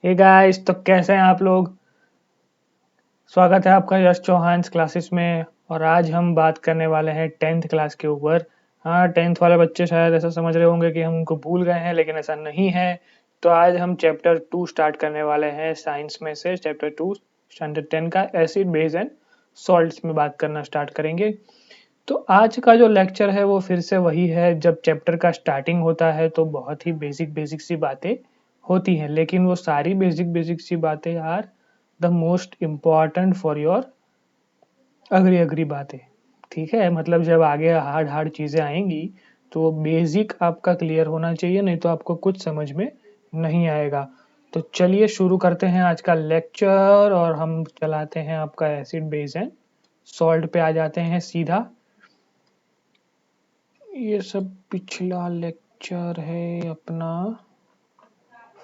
Hey guys, तो कैसे हैं आप लोग। स्वागत है आपका यश चौहान क्लासेस में। और आज हम बात करने वाले हैं 10th क्लास के ऊपर। हाँ, 10th वाले बच्चे शायद ऐसा समझ रहे होंगे कि हम उनको भूल गए हैं, लेकिन ऐसा नहीं है। तो आज हम चैप्टर 2 स्टार्ट करने वाले हैं साइंस में से। चैप्टर 2 स्टैंडर्ड 10 का एसिड बेस एंड सॉल्ट्स में बात करना स्टार्ट करेंगे। तो आज का जो लेक्चर है वो फिर से वही है। जब चैप्टर का स्टार्टिंग होता है तो बहुत ही बेसिक बेसिक सी बातें होती हैं, लेकिन वो सारी बेसिक बेसिक सी बातें are the most important for your अगली बातें। ठीक है, मतलब जब आगे हार्ड हार्ड चीज़ें आएंगी तो बेसिक आपका क्लियर होना चाहिए, नहीं तो आपको कुछ समझ में नहीं आएगा। तो चलिए शुरू करते हैं आज का लेक्चर और हम चलाते हैं आपका एसिड बेस एंड सॉल्ट पे आ जाते हैं सीधा। ये सब पिछला लेक्चर है अपना,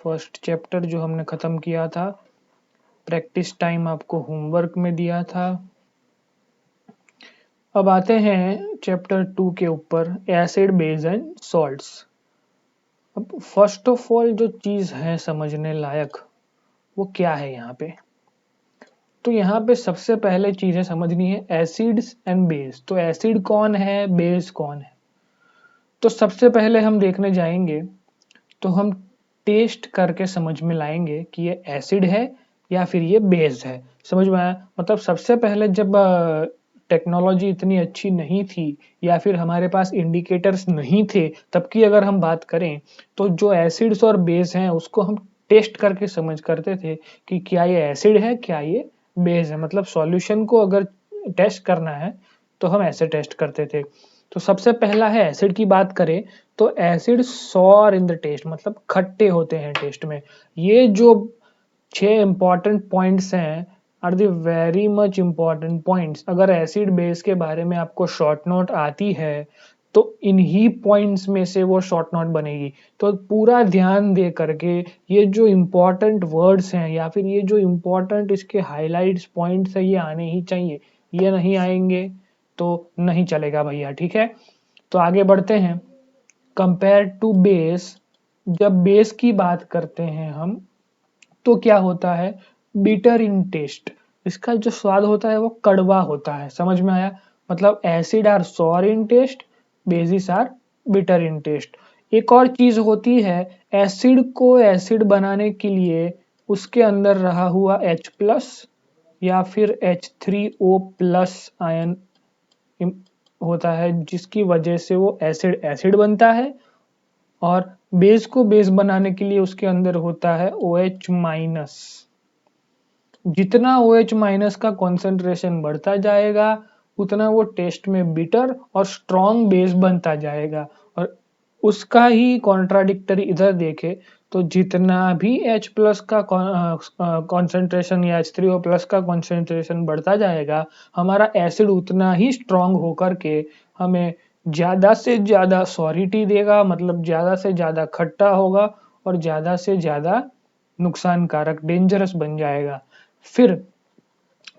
फर्स्ट चैप्टर जो हमने ख़त्म किया था। प्रैक्टिस टाइम आपको होमवर्क में दिया था। अब आते हैं चैप्टर 2 के ऊपर, एसिड बेस एंड सॉल्ट्स। अब फर्स्ट ऑफ ऑल जो चीज़ है समझने लायक वो क्या है यहाँ पे। तो यहाँ पे सबसे पहले चीज़ें समझनी है एसिड्स एंड बेस। तो एसिड कौन है, बेस कौन है। तो सबसे पहले हम देखने जाएंगे तो हम टेस्ट करके समझ में लाएंगे कि ये एसिड है या फिर ये बेस है। समझ में आया। मतलब सबसे पहले जब टेक्नोलॉजी इतनी अच्छी नहीं थी या फिर हमारे पास इंडिकेटर्स नहीं थे, तब की अगर हम बात करें तो जो एसिड्स और बेस हैं उसको हम टेस्ट करके समझ करते थे कि क्या ये एसिड है, क्या ये बेस है। मतलब सॉल्यूशन को अगर टेस्ट करना है तो हम ऐसे टेस्ट करते थे। तो सबसे पहला है एसिड की बात करें तो acid sour in the taste, मतलब खट्टे होते हैं टेस्ट में। ये जो 6 इंपॉर्टेंट पॉइंट्स हैं are the very much important points. अगर एसिड बेस के बारे में आपको शॉर्ट नोट आती है तो इन्हीं पॉइंट्स में से वो शॉर्ट नोट बनेगी। तो पूरा ध्यान दे करके ये जो इम्पोर्टेंट वर्ड्स हैं या फिर ये जो इम्पोर्टेंट इसके हाइलाइट्स पॉइंट्स है ये आने ही चाहिए। ये नहीं आएंगे तो नहीं चलेगा भैया। ठीक है, तो आगे बढ़ते हैं। कंपेयर टू बेस, जब बेस की बात करते हैं हम तो क्या होता है, बिटर इन टेस्ट। इसका जो स्वाद होता है वो कड़वा होता है। समझ में आया। मतलब acid are sour in taste, bases are bitter in taste. एक और चीज होती है, एसिड को एसिड बनाने के लिए उसके अंदर रहा हुआ H+ या फिर H3O+ आयन होता है, जिसकी वजह से वो एसिड एसिड बनता है। और बेस को बेस बनाने के लिए उसके अंदर होता है OH-। जितना OH- का कॉन्सेंट्रेशन बढ़ता जाएगा उतना वो टेस्ट में बिटर और स्ट्रॉन्ग बेस बनता जाएगा। और उसका ही कॉन्ट्राडिक्टरी इधर देखे तो जितना भी H+ का कॉन्सेंट्रेशन या H3O+ का कॉन्सेंट्रेशन बढ़ता जाएगा, हमारा एसिड उतना ही स्ट्रॉन्ग होकर के हमें ज्यादा से ज्यादा सॉरिटी देगा, मतलब ज्यादा से ज्यादा खट्टा होगा और ज्यादा से ज्यादा नुकसानकारक डेंजरस बन जाएगा। फिर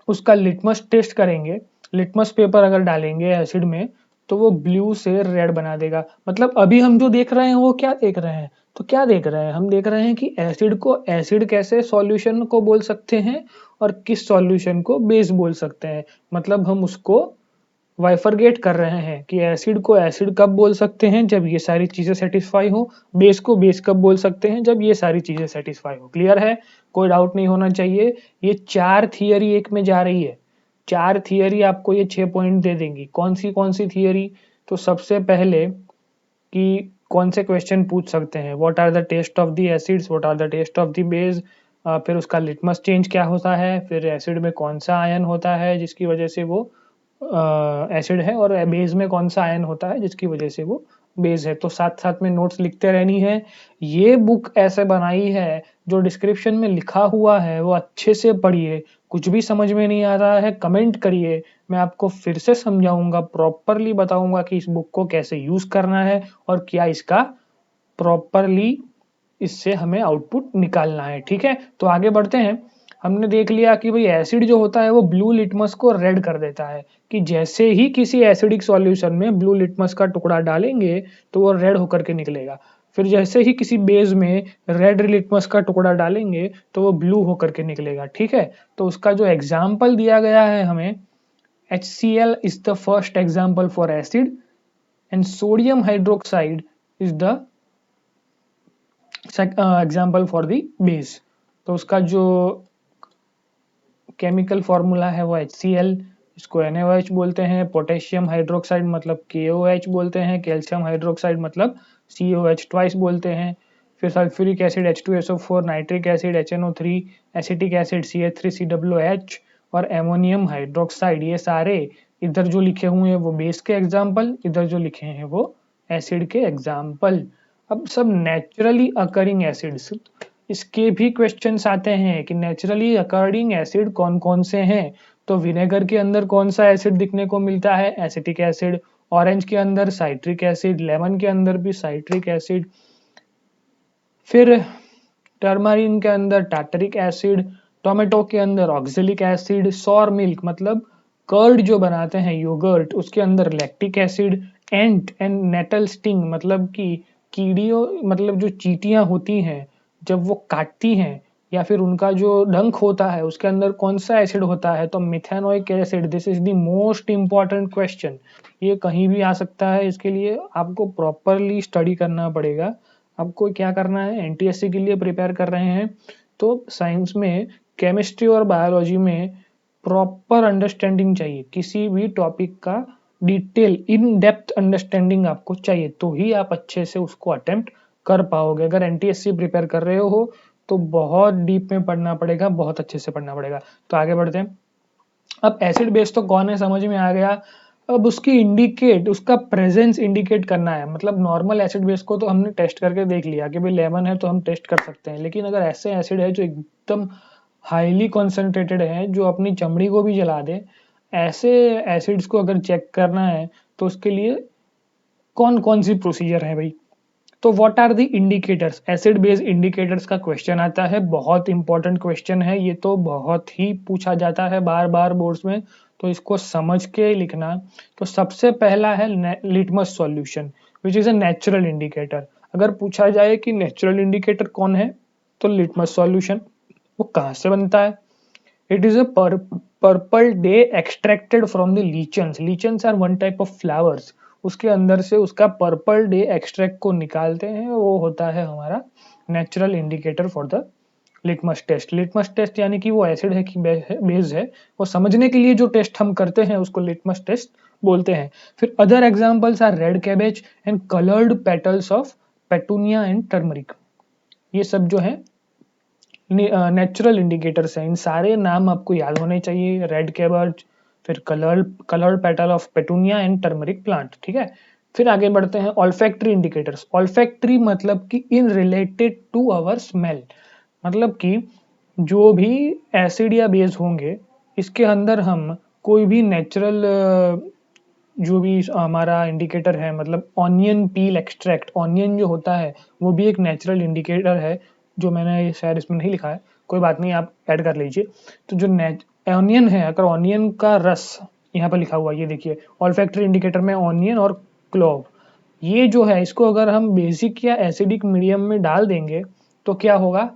उसका लिटमस टेस्ट करेंगे। लिटमस पेपर अगर डालेंगे एसिड में तो वो ब्लू से रेड बना देगा। मतलब अभी हम जो देख रहे हैं वो क्या देख रहे हैं, तो क्या देख रहे हैं, हम देख रहे हैं कि एसिड को एसिड कैसे सॉल्यूशन को बोल सकते हैं और किस सॉल्यूशन को बेस बोल सकते हैं। मतलब हम उसको वाइफरगेट कर रहे हैं कि एसिड को एसिड कब बोल सकते हैं जब ये सारी चीजें सेटिस्फाई हो, बेस को बेस कब बोल सकते हैं जब ये सारी चीजें सेटिस्फाई हो। क्लियर है, कोई डाउट नहीं होना चाहिए। ये 4 थियरी एक में जा रही है। 4 थियरी आपको ये 6 पॉइंट दे देंगी। कौन सी थियरी, तो सबसे पहले कि कौन से क्वेश्चन पूछ सकते हैं, what are the taste of the acids, what are the taste of the base. फिर उसका लिटमस चेंज क्या होता है, फिर एसिड में कौन सा आयन होता है जिसकी वजह से वो एसिड है, और बेस में कौन सा आयन होता है जिसकी वजह से वो बेस है। तो साथ साथ में नोट्स लिखते रहनी है। ये बुक ऐसे बनाई है, जो डिस्क्रिप्शन में लिखा हुआ है वो अच्छे से पढ़िए। कुछ भी समझ में नहीं आ रहा है कमेंट करिए, मैं आपको फिर से समझाऊंगा, प्रॉपरली बताऊंगा कि इस बुक को कैसे यूज करना है और क्या इसका प्रॉपरली इससे हमें आउटपुट निकालना है। ठीक है, तो आगे बढ़ते हैं। हमने देख लिया कि भाई एसिड जो होता है वो ब्लू लिटमस को रेड कर देता है, कि जैसे ही किसी एसिडिक सॉल्यूशन में ब्लू लिटमस का टुकड़ा डालेंगे तो वो रेड होकर के निकलेगा। फिर जैसे ही किसी बेस में रेड लिटमस का टुकड़ा डालेंगे तो वो ब्लू होकर के निकलेगा, ठीक है। तो उसका जो एग्जाम्पल दिया गया है हमें, HCl is the first example for acid and sodium hydroxide is the example for the base. तो उसका जो केमिकल फॉर्मूला है वो HCl, इसको NaOH बोलते हैं। पोटेशियम हाइड्रोक्साइड मतलब KOH बोलते हैं। कैल्शियम हाइड्रोक्साइड मतलब COH ट्वाइस बोलते हैं। फिर sulphuric acid H2SO4, nitric acid HNO3, acetic acid CH3COOH और एमोनियम हाइड्रोक्साइड, ये सारे इधर जो लिखे हुए हैं वो बेस के एग्जाम्पल, इधर जो लिखे हैं वो एसिड के एग्जाम्पल। अब सब नेचुरली अकरिंग एसिड्स, इसके भी क्वेश्चंस आते हैं कि नेचुरली अकरिंग एसिड कौन कौन से हैं। तो विनेगर के अंदर कौन सा एसिड दिखने को मिलता है, एसिटिक एसिड। ऑरेंज के अंदर साइट्रिक एसिड, लेमन के अंदर भी साइट्रिक एसिड। फिर टर्मरिन के अंदर टार्टरिक एसिड, टोमेटो के अंदर ऑक्जेलिक एसिड, सॉर मिल्क मतलब कर्ड जो बनाते हैं योगर्ट, उसके अंदर lactic acid. Ant and nettle sting मतलब कि कीड़ियों मतलब जो चींटियां होती हैं जब वो काटती हैं या फिर उनका जो डंक होता है उसके अंदर कौन सा एसिड होता है, तो methanoic acid. This is the most important question, ये कहीं भी आ सकता है। इसके लिए आपको प्रॉपरली स्टडी करना पड़ेगा। आपको क्या करना है, NTSC के लिए प्रिपेयर कर रहे हैं तो साइंस में केमिस्ट्री और बायोलॉजी में प्रॉपर अंडरस्टैंडिंग चाहिए। किसी भी टॉपिक का डिटेल इन डेप्थ अंडरस्टैंडिंग आपको चाहिए, तो ही आप अच्छे से उसको अटेम्प्ट कर पाओगे। अगर NTSC प्रिपेयर कर रहे हो तो बहुत डीप में पढ़ना पड़ेगा, बहुत अच्छे से पढ़ना पड़ेगा। तो आगे बढ़ते हैं। अब एसिड बेस तो कौन है समझ में आ गया। अब उसकी इंडिकेट, उसका प्रेजेंस इंडिकेट करना है। मतलब नॉर्मल एसिड बेस को तो हमने टेस्ट करके देख लिया कि भाई लेमन है तो हम टेस्ट कर सकते हैं, लेकिन अगर ऐसे एसिड है जो एकदम हाईली कॉन्सेंट्रेटेड है, जो अपनी चमड़ी को भी जला दे, ऐसे एसिड्स को अगर चेक करना है तो उसके लिए कौन कौन सी प्रोसीजर है भाई। तो what are the indicators, acid base indicators का क्वेश्चन आता है। बहुत इंपॉर्टेंट क्वेश्चन है ये, तो बहुत ही पूछा जाता है बार बार बोर्ड्स में, तो इसको समझ के लिखना। तो सबसे पहला है litmus solution which is a natural indicator. अगर पूछा जाए कि नेचुरल इंडिकेटर कौन है तो लिटमस सॉल्यूशन। वो कहाँ से बनता है, it is a purple dye extracted from the lichens. Lichens are one type of flowers, उसके अंदर से उसका पर्पल डे एक्सट्रैक्ट को निकालते हैं, वो होता है हमारा natural indicator for the litmus test. Litmus test यानी कि वो एसिड है कि बेस है, वो समझने के लिए जो टेस्ट हम करते हैं उसको लिटमस टेस्ट बोलते हैं। फिर other examples are red cabbage and coloured petals of petunia and turmeric. ये सब जो है नेचुरल इंडिकेटर्स हैं। इन सारे नाम आपको याद होने चाहिए, रेड कैबेज, फिर coloured petal of petunia and turmeric plant, ठीक है। फिर आगे बढ़ते हैं ऑल्फैक्टरी इंडिकेटर्स। ऑल्फैक्टरी मतलब कि इन रिलेटेड टू आवर स्मेल, मतलब कि जो भी एसिड या बेस होंगे इसके अंदर हम कोई भी नेचुरल जो भी हमारा इंडिकेटर है, मतलब ऑनियन पील एक्सट्रैक्ट, ऑनियन जो होता है वो भी एक नेचुरल इंडिकेटर है, जो मैंने शायद इसमें नहीं लिखा है, कोई बात नहीं आप ऐड कर लीजिए। तो जो ऑनियन है, अगर ऑनियन का रस यहाँ पर लिखा हुआ है, ये देखिए ऑल्फैक्टरी इंडिकेटर में ऑनियन और क्लोव, ये जो है इसको अगर हम बेसिक या एसिडिक मीडियम में डाल देंगे तो क्या होगा,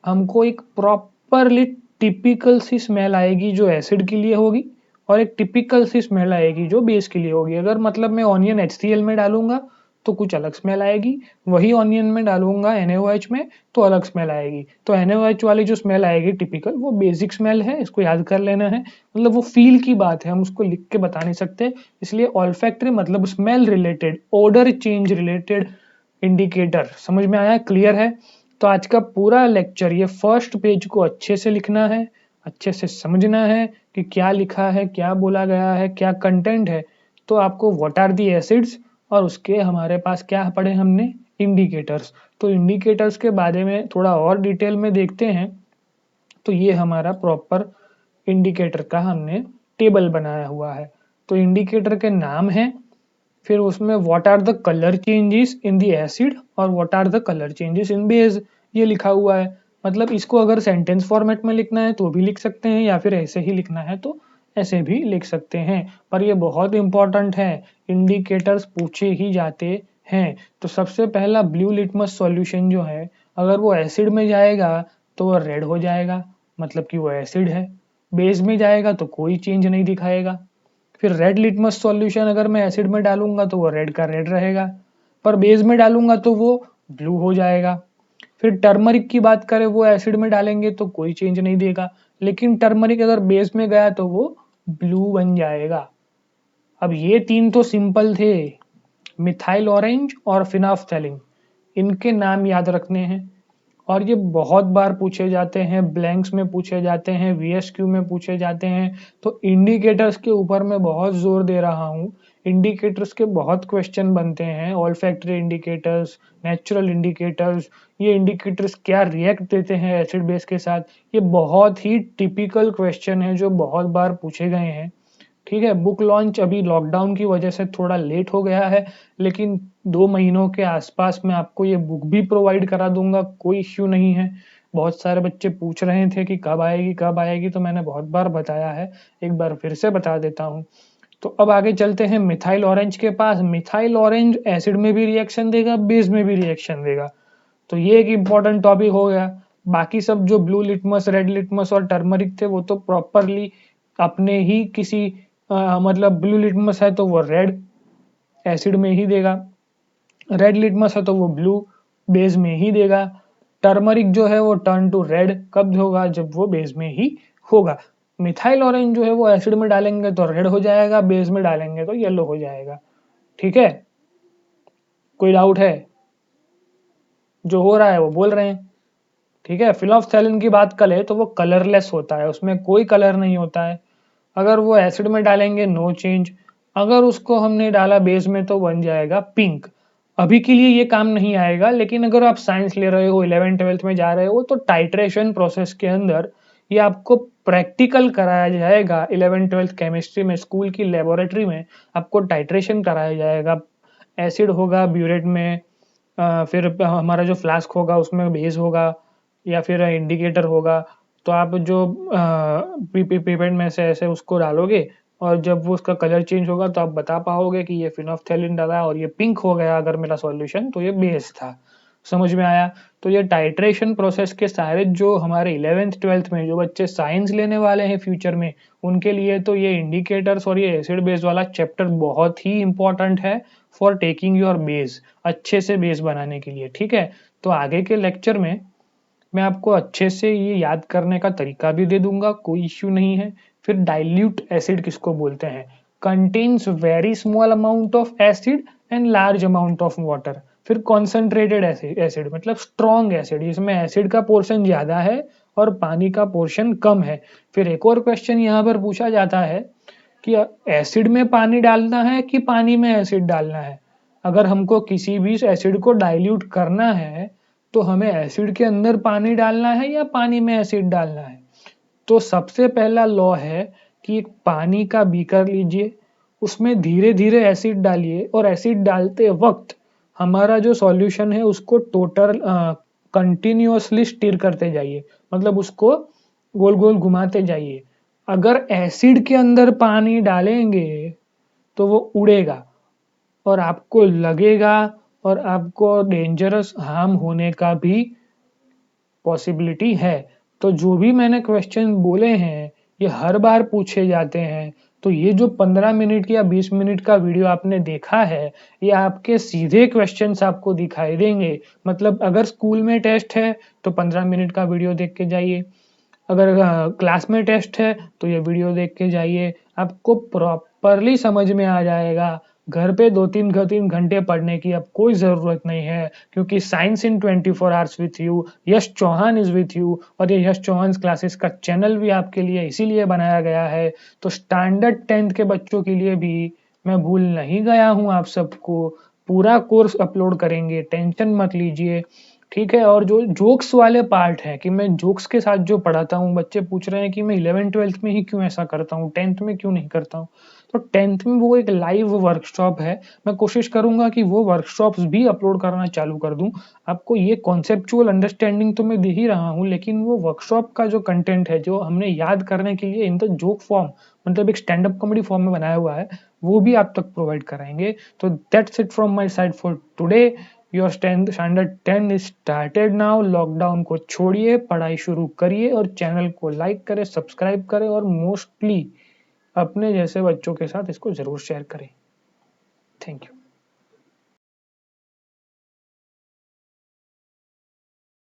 हमको एक प्रॉपरली टिपिकल सी स्मेल आएगी जो एसिड के लिए होगी, और एक टिपिकल सी स्मेल आएगी जो बेस के लिए होगी। अगर मतलब मैं ऑनियन HCl में डालूंगा तो कुछ अलग स्मेल आएगी, वही ऑनियन में डालूंगा NaOH में तो अलग स्मेल आएगी। तो NaOH वाली जो स्मेल आएगी टिपिकल, वो बेसिक स्मेल है, इसको याद कर लेना है। मतलब वो फील की बात है, हम उसको लिख के बता नहीं सकते। इसलिए ऑल्फैक्टरी मतलब smell related, order change related indicator. समझ में आया, क्लियर है। तो आज का पूरा लेक्चर, ये फर्स्ट पेज को अच्छे से लिखना है, अच्छे से समझना है कि क्या लिखा है, क्या बोला गया है, क्या कंटेंट है। तो आपको व्हाट आर दी एसिड्स, और उसके हमारे पास क्या पढ़े हमने, इंडिकेटर्स। तो इंडिकेटर्स के बारे में थोड़ा और डिटेल में देखते हैं। तो ये हमारा प्रॉपर इंडिकेटर का हमने टेबल बनाया हुआ है। तो इंडिकेटर के नाम है, फिर उसमें what are the colour changes in the acid और what are the colour changes in base, ये लिखा हुआ है। मतलब इसको अगर सेंटेंस फॉर्मेट में लिखना है तो भी लिख सकते हैं, या फिर ऐसे ही लिखना है तो ऐसे भी लिख सकते हैं। पर ये बहुत इंपॉर्टेंट है, इंडिकेटर्स पूछे ही जाते हैं, तो सबसे पहला ब्लू लिटमस सॉल्यूशन जो है, अगर वो एसिड में जाएगा तो वो रेड हो जाएगा, मतलब कि वो एसिड है। बेस में जाएगा तो कोई चेंज नहीं दिखाएगा। फिर रेड लिटमस सॉल्यूशन अगर मैं एसिड में डालूंगा तो वो रेड का रेड रहेगा, पर बेस में डालूंगा तो वो ब्लू हो जाएगा। फिर टर्मरिक की बात करें, वो एसिड में डालेंगे तो कोई चेंज नहीं देगा, लेकिन टर्मरिक अगर बेस में गया तो वो ब्लू बन जाएगा। अब ये तीन तो सिंपल थे, मिथाइल ऑरेंज और फिनाफ्थैलिन, इनके नाम याद रखने हैं। और ये बहुत बार पूछे जाते हैं, ब्लैंक्स में पूछे जाते हैं, वीएसक्यू में पूछे जाते हैं। तो इंडिकेटर्स के ऊपर मैं बहुत जोर दे रहा हूँ। इंडिकेटर्स के बहुत क्वेश्चन बनते हैं, all factory indicators, natural indicators. ये इंडिकेटर्स क्या रिएक्ट देते हैं एसिड बेस के साथ, ये बहुत ही टिपिकल क्वेश्चन है जो बहुत बार पूछे गए हैं। ठीक है, बुक लॉन्च अभी लॉकडाउन की वजह से थोड़ा लेट हो गया है, लेकिन 2 महीनों के आसपास मैं आपको ये बुक भी प्रोवाइड करा दूंगा, कोई इश्यू नहीं है। बहुत सारे बच्चे पूछ रहे थे कि कब आएगी कब आएगी, तो मैंने बहुत बार बताया है, एक बार फिर से बता देता हूँ। तो अब आगे चलते हैं मिथाइल ऑरेंज के पास। मिथाइल ऑरेंज एसिड में भी रिएक्शन देगा, बेस में भी रिएक्शन देगा, तो ये एक इम्पॉर्टेंट टॉपिक हो गया। बाकी सब जो ब्लू लिटमस, रेड लिटमस और टर्मरिक थे वो तो प्रॉपरली अपने ही किसी मतलब ब्लू लिटमस है तो वो रेड एसिड में ही देगा, रेड लिटमस है तो वो ब्लू बेस में ही देगा। टर्मरिक जो है वो टर्न टू रेड कब होगा, जब वो बेस में ही होगा। मिथाइल ऑरेंज जो है वो एसिड में डालेंगे तो रेड हो जाएगा, बेस में डालेंगे तो येलो हो जाएगा। ठीक है, कोई डाउट है? जो हो रहा है वो बोल रहे हैं। ठीक है, फिनोल्फ्थैलिन की बात करें तो वो कलरलेस होता है, उसमें कोई कलर नहीं होता है। अगर वो एसिड में डालेंगे नो चेंज, अगर उसको हमने डाला बेस में तो बन जाएगा पिंक। अभी के लिए ये काम नहीं आएगा, लेकिन अगर आप साइंस ले रहे हो, 11th-12th में जा रहे हो, तो टाइट्रेशन प्रोसेस के अंदर ये आपको प्रैक्टिकल कराया जाएगा। 11th-12th केमिस्ट्री में स्कूल की लेबोरेटरी में आपको टाइट्रेशन कराया जाएगा। एसिड होगा ब्यूरेट में, फिर हमारा जो फ्लास्क होगा उसमें बेस होगा या फिर इंडिकेटर होगा। तो आप जो पीपेट में से ऐसे उसको डालोगे, और जब वो उसका कलर चेंज होगा तो आप बता पाओगे कि ये फिनोल्फ्थैलिन डाला और ये पिंक हो गया अगर मेरा सॉल्यूशन, तो ये बेस था। समझ में आया? तो ये टाइट्रेशन प्रोसेस के सारे जो हमारे 11th-12th में जो बच्चे साइंस लेने वाले हैं फ्यूचर में, उनके लिए तो ये इंडिकेटर्स और ये एसिड बेस वाला चैप्टर बहुत ही इंपॉर्टेंट है फॉर टेकिंग योर बेस, अच्छे से बेस बनाने के लिए। ठीक है, तो आगे के लेक्चर में मैं आपको अच्छे से ये याद करने का तरीका भी दे दूंगा, कोई इश्यू नहीं है। फिर डाइल्यूट एसिड किसको बोलते हैं, contains very small amount of acid and large amount of water. फिर कॉन्सेंट्रेटेड एसिड मतलब स्ट्रॉन्ग एसिड, इसमें एसिड का पोर्शन ज्यादा है और पानी का पोर्शन कम है। फिर एक और क्वेश्चन यहाँ पर पूछा जाता है कि एसिड में पानी डालना है कि पानी में एसिड डालना है। अगर हमको किसी भी एसिड को डाइल्यूट करना है तो हमें एसिड के अंदर पानी डालना है या पानी में एसिड डालना है। तो सबसे पहला लॉ है कि एक पानी का बीकर लीजिए, उसमें धीरे धीरे एसिड डालिए और एसिड डालते वक्त हमारा जो सॉल्यूशन है उसको टोटल कंटिन्यूअसली स्टिर करते जाइए, मतलब उसको गोल गोल घुमाते जाइए। अगर एसिड के अंदर पानी डालेंगे तो वो उड़ेगा और आपको लगेगा, और आपको डेंजरस हार्म होने का भी पॉसिबिलिटी है। तो जो भी मैंने क्वेश्चन बोले हैं ये हर बार पूछे जाते हैं। तो ये जो 15 मिनट या 20 मिनट का वीडियो आपने देखा है, ये आपके सीधे क्वेश्चंस आपको दिखाई देंगे। मतलब अगर स्कूल में टेस्ट है तो 15 मिनट का वीडियो देख के जाइए, अगर क्लास में टेस्ट है तो ये वीडियो देख के जाइए, आपको प्रॉपरली समझ में आ जाएगा। घर पे 2-3 घंटे पढ़ने की अब कोई ज़रूरत नहीं है, क्योंकि science in 24 hours with you, Yash Chauhan is with you. और ये यश चौहान क्लासेस का चैनल भी आपके लिए इसीलिए बनाया गया है। तो स्टैंडर्ड 10th के बच्चों के लिए भी मैं भूल नहीं गया हूँ, आप सबको पूरा कोर्स अपलोड करेंगे, टेंशन मत लीजिए। ठीक है, और जो जोक्स वाले पार्ट है कि मैं जोक्स के साथ जो पढ़ाता हूँ, बच्चे पूछ रहे हैं कि मैं 11th-12th में ही क्यों ऐसा करता हूँ, 10th में क्यों नहीं करता हूँ। तो 10th में वो एक लाइव वर्कशॉप है, मैं कोशिश करूंगा कि वो वर्कशॉप्स भी अपलोड करना चालू कर दूं। आपको ये कॉन्सेप्चुअल अंडरस्टैंडिंग तो मैं दे ही रहा हूँ, लेकिन वो वर्कशॉप का जो कंटेंट है जो हमने याद करने के लिए इन द जोक फॉर्म मतलब एक स्टैंड अप कॉमेडी फॉर्म में बनाया हुआ है, वो भी आप तक प्रोवाइड कराएंगे। तो that's it from my side for today. Your standard 10 is started now. Lockdown को छोड़िए, पढ़ाई शुरू करिए और चैनल को लाइक करें, सब्सक्राइब करें और मोस्टली अपने जैसे बच्चों के साथ इसको जरूर शेयर करें। Thank you.